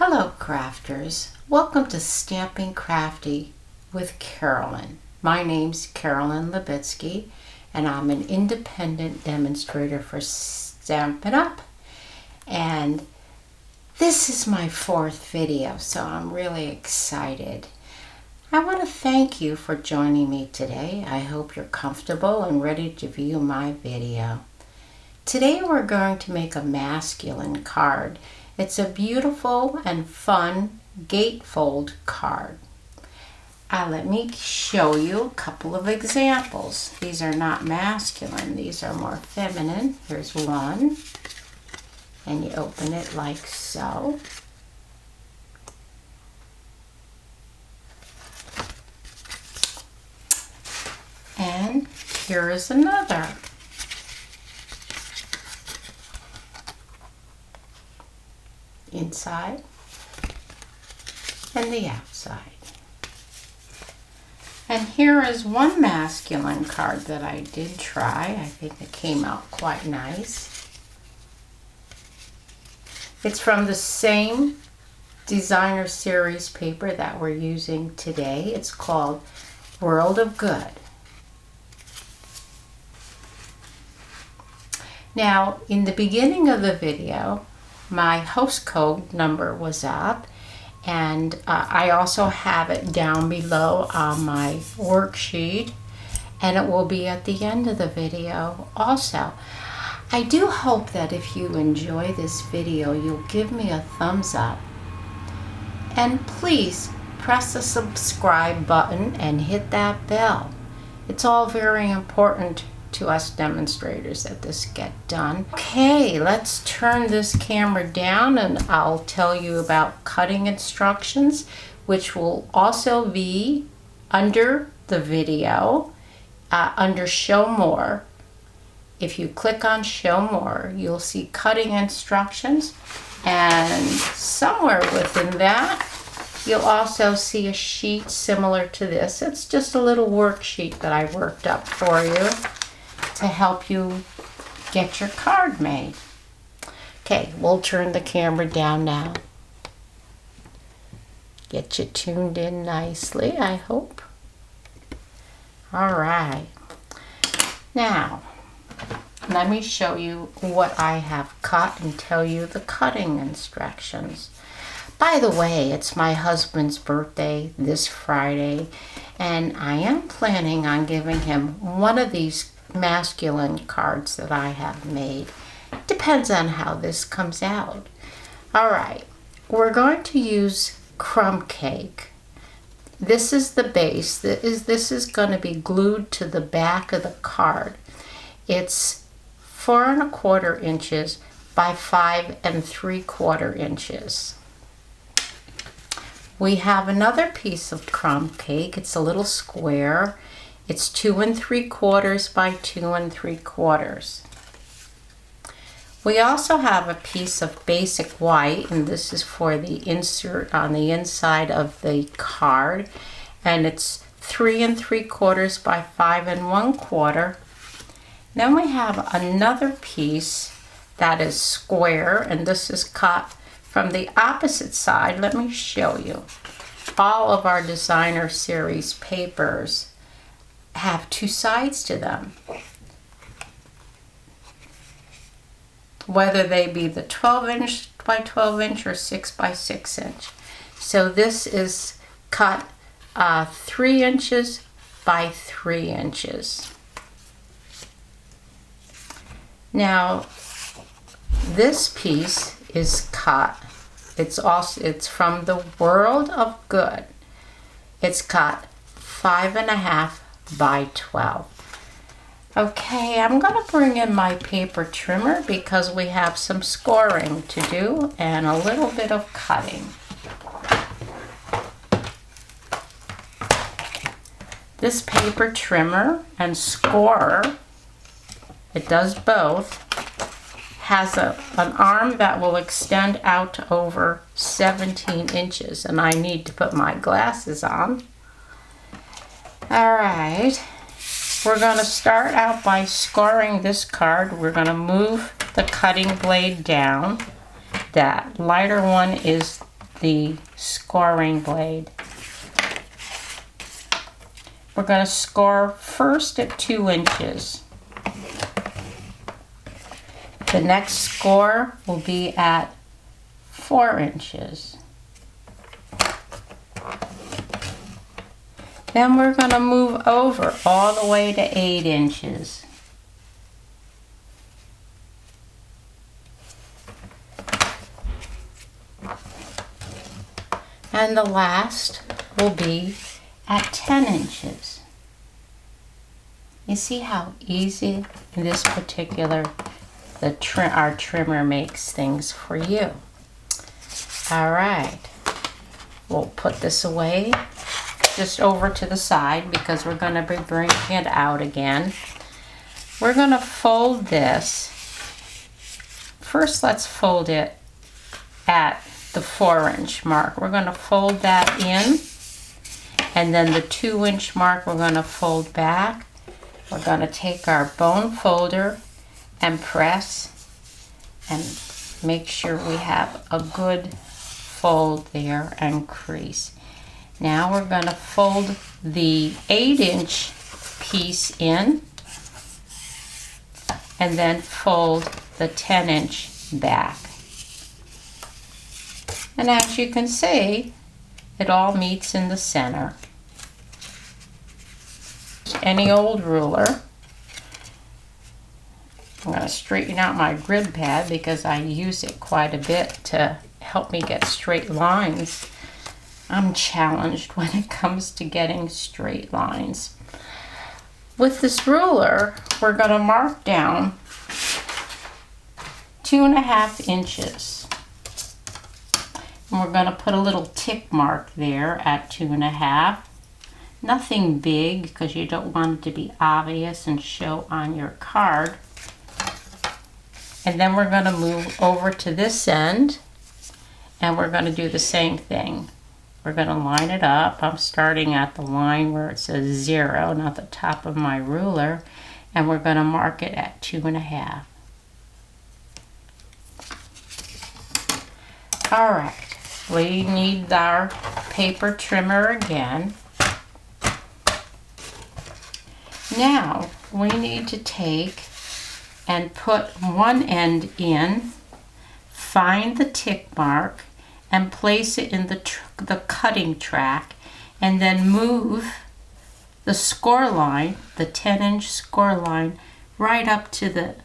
Hello crafters, welcome to Stamping Crafty with Carolyn. My name's Carolyn Levitsky and I'm an independent demonstrator for Stampin' Up! And this is my fourth video, so I'm really excited. I want to thank you for joining me today. I hope you're comfortable and ready to view my video. Today we're going to make a masculine card. It's a beautiful and fun gatefold card. Let me show you a couple of examples. These are not masculine, these are more feminine. Here's one, and you open it like so. And here is another. Inside and the outside. And here is one masculine card that I did try. I think it came out quite nice. It's from the same designer series paper that we're using today. It's called World of Good. Now, in the beginning of the video, my host code number was up, and I also have it down below on my worksheet, and it will be at the end of the video also. I do hope that if you enjoy this video, you'll give me a thumbs up, and please press the subscribe button and hit that bell. It's all very important to us demonstrators that this get done. Okay, let's turn this camera down and I'll tell you about cutting instructions, which will also be under the video, under Show More. If you click on Show More, you'll see cutting instructions, and somewhere within that, you'll also see a sheet similar to this. It's just a little worksheet that I worked up for you to help you get your card made. Okay, we'll turn the camera down now. Get you tuned in nicely, I hope. All right. Now, let me show you what I have cut and tell you the cutting instructions. By the way, it's my husband's birthday this Friday, and I am planning on giving him one of these masculine cards that I have made. Depends on how this comes out. All right, we're going to use Crumb Cake. This is the base. This is going to be glued to the back of the card. It's 4 1/4 inches by 5 3/4 inches. We have another piece of Crumb Cake. It's a little square. It's 2 3/4 by 2 3/4. We also have a piece of basic white, and this is for the insert on the inside of the card, and it's 3 3/4 by 5 1/4. Then we have another piece that is square, and this is cut from the opposite side. Let me show you. All of our designer series papers have two sides to them, whether they be the 12 inch by 12 inch or 6 by 6 inch. So this is cut 3 inches by 3 inches. Now this piece is cut. It's from the World of Good. It's cut 5 1/2 by 12. Okay, I'm going to bring in my paper trimmer because we have some scoring to do and a little bit of cutting. This paper trimmer and scorer, it does both, has an arm that will extend out to over 17 inches, and I need to put my glasses on. All right, we're going to start out by scoring this card. We're going to move the cutting blade down. That lighter one is the scoring blade. We're going to score first at 2 inches. The next score will be at 4 inches. Then we're going to move over all the way to 8 inches. And the last will be at 10 inches. You see how easy this particular, our trimmer makes things for you. All right, we'll put this away just over to the side because we're going to be bringing it out again. We're going to fold this. First, let's fold it at the 4-inch mark. We're going to fold that in, and then the 2-inch mark we're going to fold back. We're going to take our bone folder and press and make sure we have a good fold there and crease. Now we're going to fold the 8-inch piece in and then fold the 10-inch back. And as you can see, it all meets in the center. Any old ruler. I'm going to straighten out my grid pad because I use it quite a bit to help me get straight lines. I'm challenged when it comes to getting straight lines. With this ruler, we're going to mark down 2.5 inches. And we're going to put a little tick mark there at 2.5. Nothing big because you don't want it to be obvious and show on your card. And then we're going to move over to this end and we're going to do the same thing. We're going to line it up. I'm starting at the line where it says 0, not the top of my ruler, and we're going to mark it at 2.5. All right, we need our paper trimmer again. Now we need to take and put one end in, find the tick mark, and place it in the cutting track, and then move the score line, the 10-inch score line, right up to the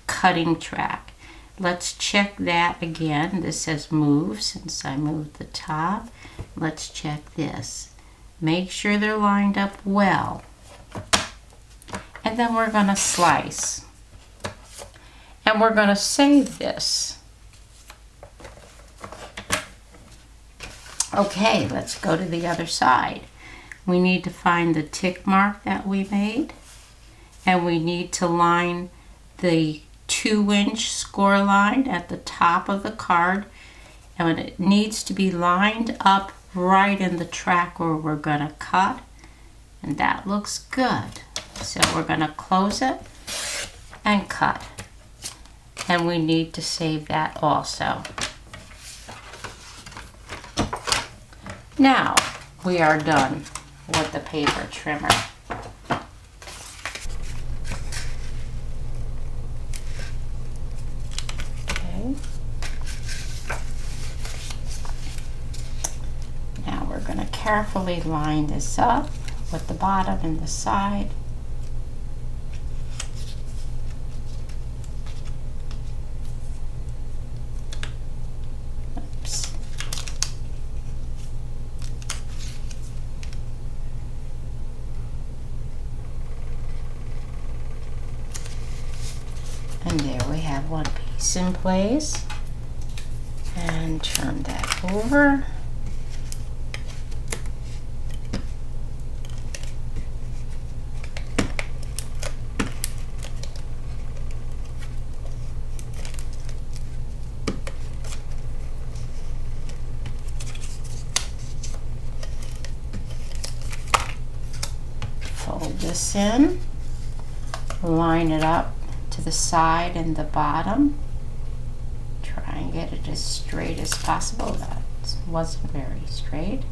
cutting track. Let's check that again. This says move since I moved the top. Let's check this. Make sure they're lined up well. And then we're going to slice. And we're going to save this. Okay, let's go to the other side. We need to find the tick mark that we made, and we need to line the 2-inch score line at the top of the card, and it needs to be lined up right in the track where we're going to cut, and that looks good. So we're going to close it and cut, and we need to save that also. Now we are done with the paper trimmer. Okay. Now we're going to carefully line this up with the bottom and the side. And there we have one piece in place, and turn that over. Fold this in, line it up to the side and the bottom. Try and get it as straight as possible. That's wasn't very straight.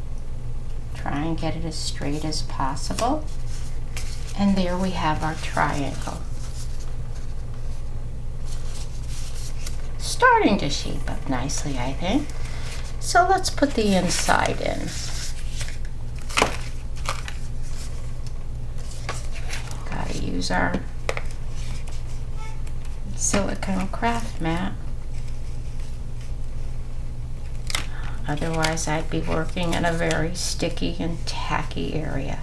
Try and get it as straight as possible. And there we have our triangle. Starting to shape up nicely, I think. So let's put the inside in. Gotta use our Silicone Craft Mat. Otherwise, I'd be working in a very sticky and tacky area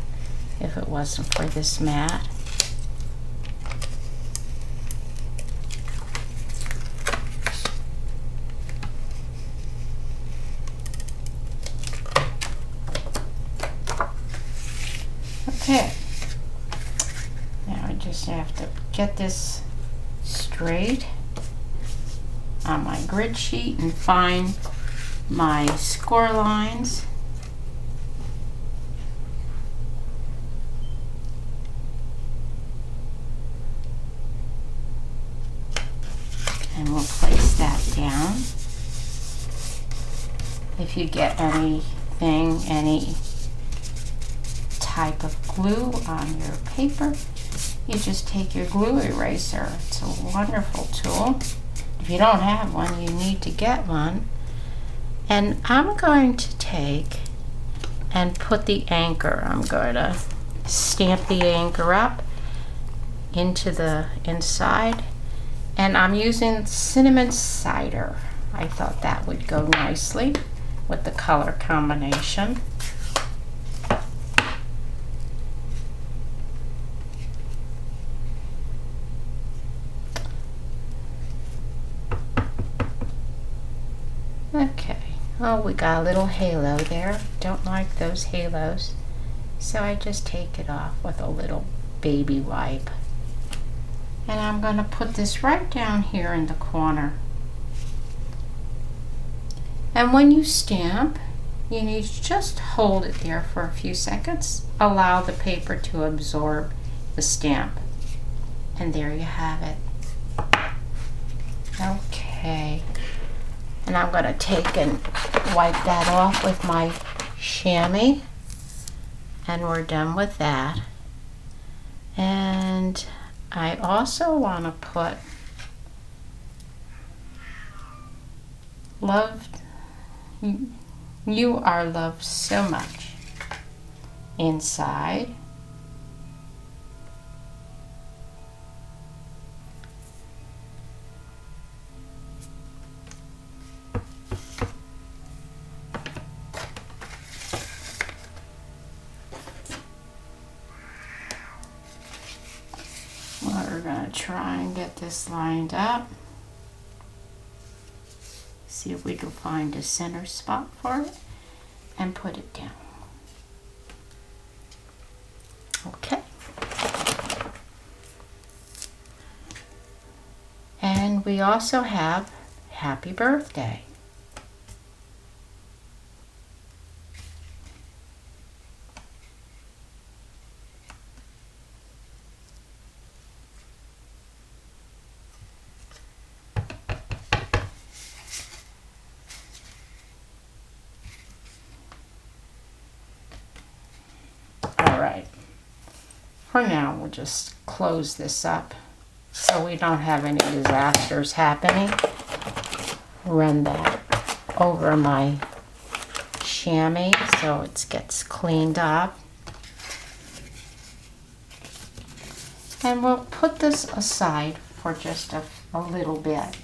if it wasn't for this mat. Okay, now I just have to get this straight on my grid sheet and find my score lines. And we'll place that down. If you get anything, any type of glue on your paper, you just take your glue eraser. It's a wonderful tool. If you don't have one, you need to get one. And I'm going to take and put the anchor. I'm going to stamp the anchor up into the inside. And I'm using cinnamon cider. I thought that would go nicely with the color combination. Okay. Oh, we got a little halo there. Don't like those halos. So I just take it off with a little baby wipe. And I'm going to put this right down here in the corner. And when you stamp, you need to just hold it there for a few seconds. Allow the paper to absorb the stamp. And there you have it. Okay. And I'm going to take and wipe that off with my chamois. And we're done with that. And I also want to put loved, you are loved so much inside. We're going to try and get this lined up. See if we can find a center spot for it and put it down. Okay. And we also have happy birthday. Alright, for now we'll just close this up so we don't have any disasters happening. Run that over my chamois so it gets cleaned up. And we'll put this aside for just a little bit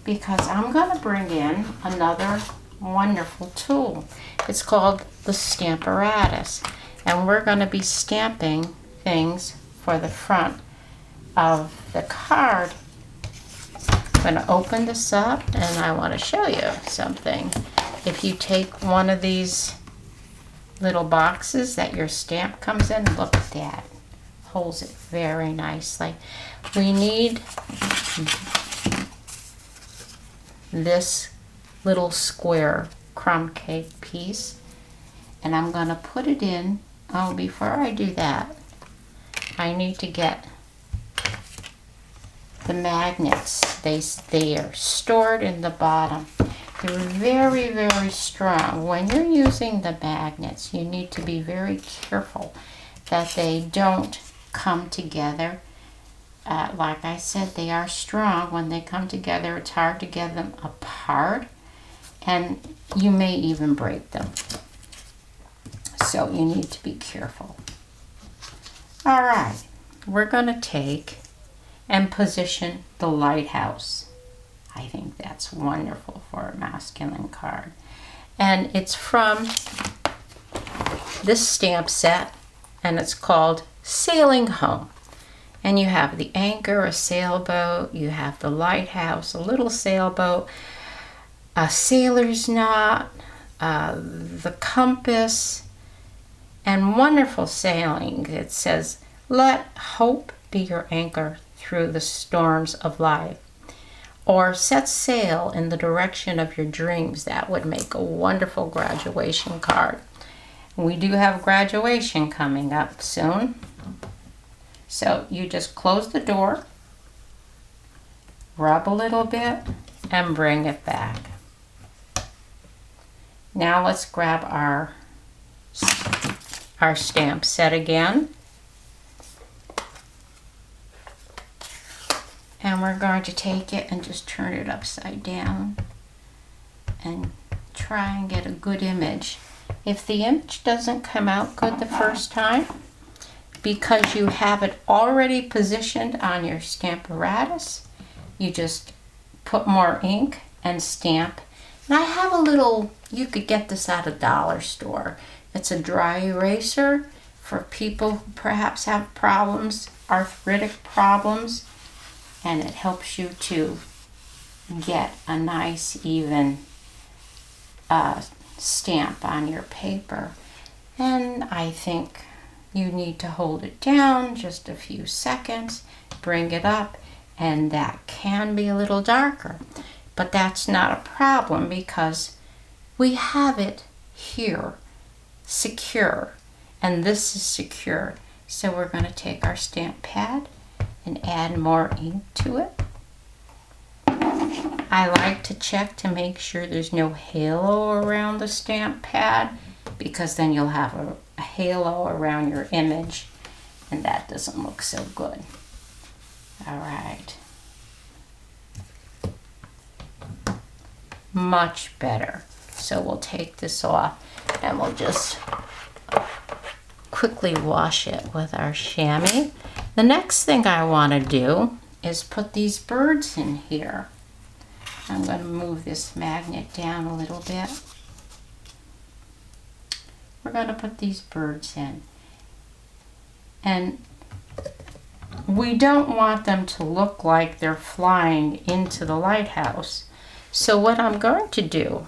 because I'm going to bring in another wonderful tool. It's called the Stamparatus. And we're going to be stamping things for the front of the card. I'm going to open this up and I want to show you something. If you take one of these little boxes that your stamp comes in, look at that. Holds it very nicely. We need this little square crumb cake piece. And I'm going to put it in. Oh, before I do that, I need to get the magnets. They are stored in the bottom. They're very, very strong. When you're using the magnets, you need to be very careful that they don't come together. Like I said, they are strong. When they come together, it's hard to get them apart, and you may even break them. So you need to be careful. All right, we're going to take and position the lighthouse. I think that's wonderful for a masculine card. And it's from this stamp set, and it's called Sailing Home. And you have the anchor, a sailboat, you have the lighthouse, a little sailboat, a sailor's knot, the compass, and wonderful sailing. It says, let hope be your anchor through the storms of life. Or set sail in the direction of your dreams. That would make a wonderful graduation card. We do have graduation coming up soon. So you just close the door, rub a little bit, and bring it back. Now let's grab our stamp set again. And we're going to take it and just turn it upside down and try and get a good image. If the image doesn't come out good the first time, because you have it already positioned on your Stamparatus, you just put more ink and stamp. And I have a little, you could get this at a dollar store. It's a dry eraser for people who perhaps have problems, arthritic problems. And it helps you to get a nice even stamp on your paper. And I think you need to hold it down just a few seconds, bring it up, and that can be a little darker. But that's not a problem because we have it here, secure, and this is secure. So we're going to take our stamp pad and add more ink to it. I like to check to make sure there's no halo around the stamp pad, because then you'll have a halo around your image and that doesn't look so good. All right. Much better. So we'll take this off and we'll just quickly wash it with our chamois. The next thing I want to do is put these birds in here. I'm going to move this magnet down a little bit. We're going to put these birds in. And we don't want them to look like they're flying into the lighthouse. So what I'm going to do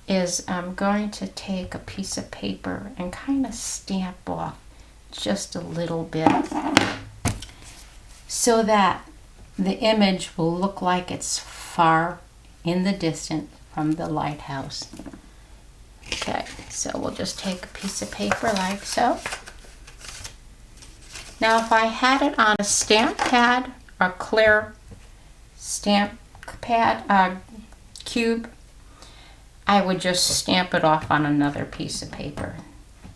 is I'm going to take a piece of paper and kind of stamp off just a little bit so that the image will look like it's far in the distance from the lighthouse. Okay, so we'll just take a piece of paper like so. Now if I had it on a stamp pad or clear stamp pad cube, I would just stamp it off on another piece of paper.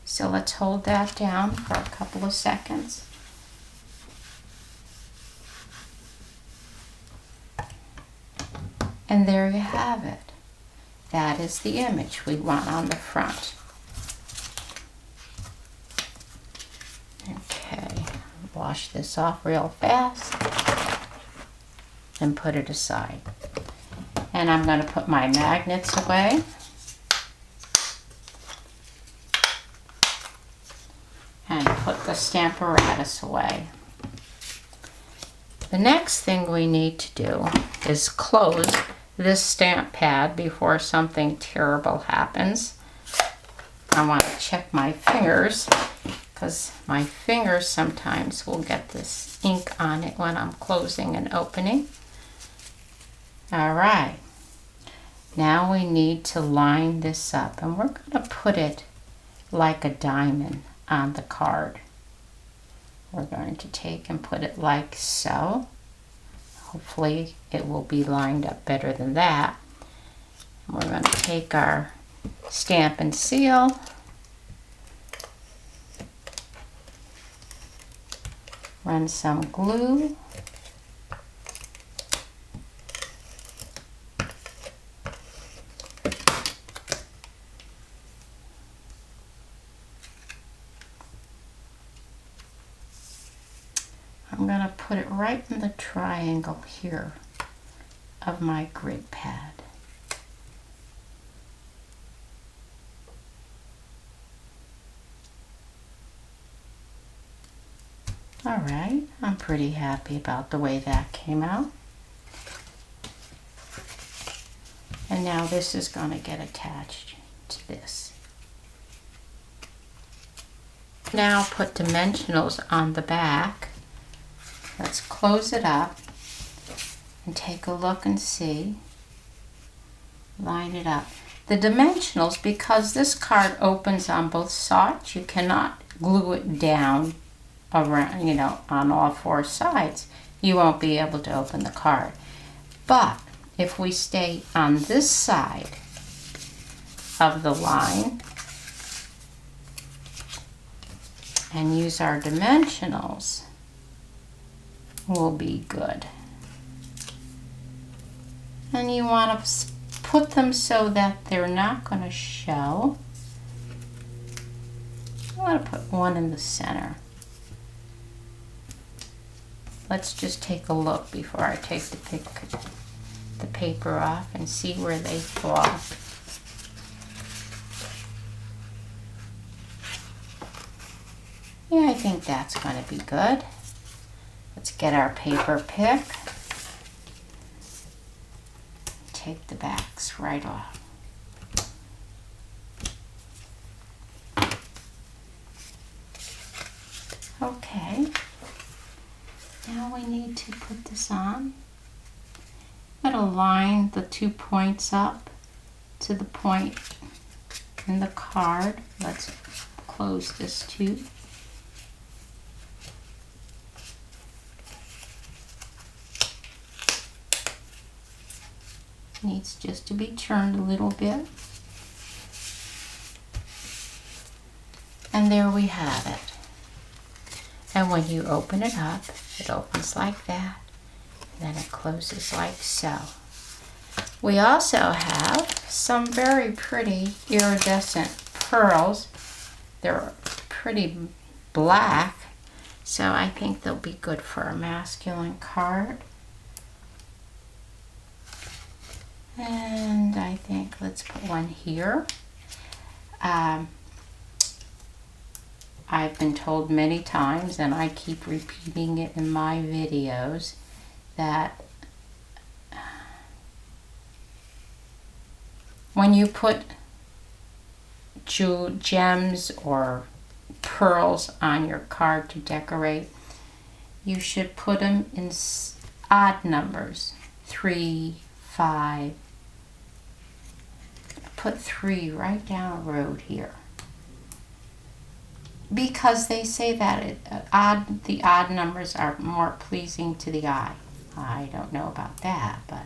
So let's hold that down for a couple of seconds. And there you have it. That is the image we want on the front. Okay, wash this off real fast and put it aside. And I'm going to put my magnets away. And put the Stamparatus away. The next thing we need to do is close this stamp pad before something terrible happens. I want to check my fingers because my fingers sometimes will get this ink on it when I'm closing and opening. All right, now we need to line this up and we're going to put it like a diamond on the card. We're going to take and put it like so. Hopefully it will be lined up better than that. We're going to take our stamp and seal. Run some glue. I'm going to put it right in the triangle here of my grid pad. All right, I'm pretty happy about the way that came out. And now this is going to get attached to this. Now put dimensionals on the back. Let's close it up and take a look and see. Line it up. The dimensionals, because this card opens on both sides, you cannot glue it down around, you know, on all four sides. You won't be able to open the card. But if we stay on this side of the line and use our dimensionals, we'll be good. And you want to put them so that they're not going to show. I want to put one in the center. Let's just take a look before I take the paper off and see where they fall. Yeah, I think that's going to be good. Let's get our paper pick. Take the backs right off. Okay. Now we need to put this on. I'm going to line the 2 points up to the point in the card. Let's close this too. Needs just to be turned a little bit. And there we have it. And when you open it up, it opens like that. And then it closes like so. We also have some very pretty iridescent pearls. They're pretty black, so I think they'll be good for a masculine card. And I think let's put one here. I've been told many times, and I keep repeating it in my videos, that when you put gems or pearls on your card to decorate, you should put them in odd numbers. 3, 5. Put 3 right down a road here. Because they say that the odd numbers are more pleasing to the eye. I don't know about that, but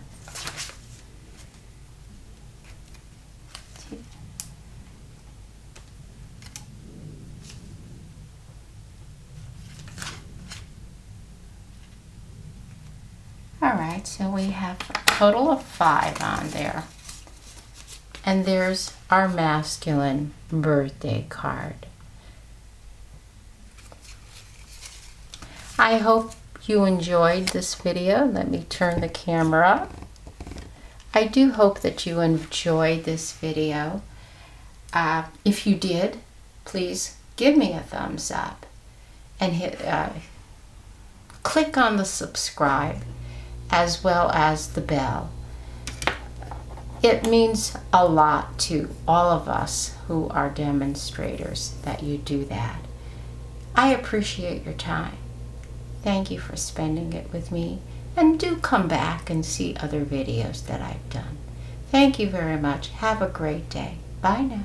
alright, so we have a total of 5 on there. And there's our masculine birthday card. I hope you enjoyed this video. Let me turn the camera up. I do hope that you enjoyed this video. If you did, please give me a thumbs up and click on the subscribe as well as the bell. It means a lot to all of us who are demonstrators that you do that. I appreciate your time. Thank you for spending it with me, and do come back and see other videos that I've done. Thank you very much. Have a great day. Bye now.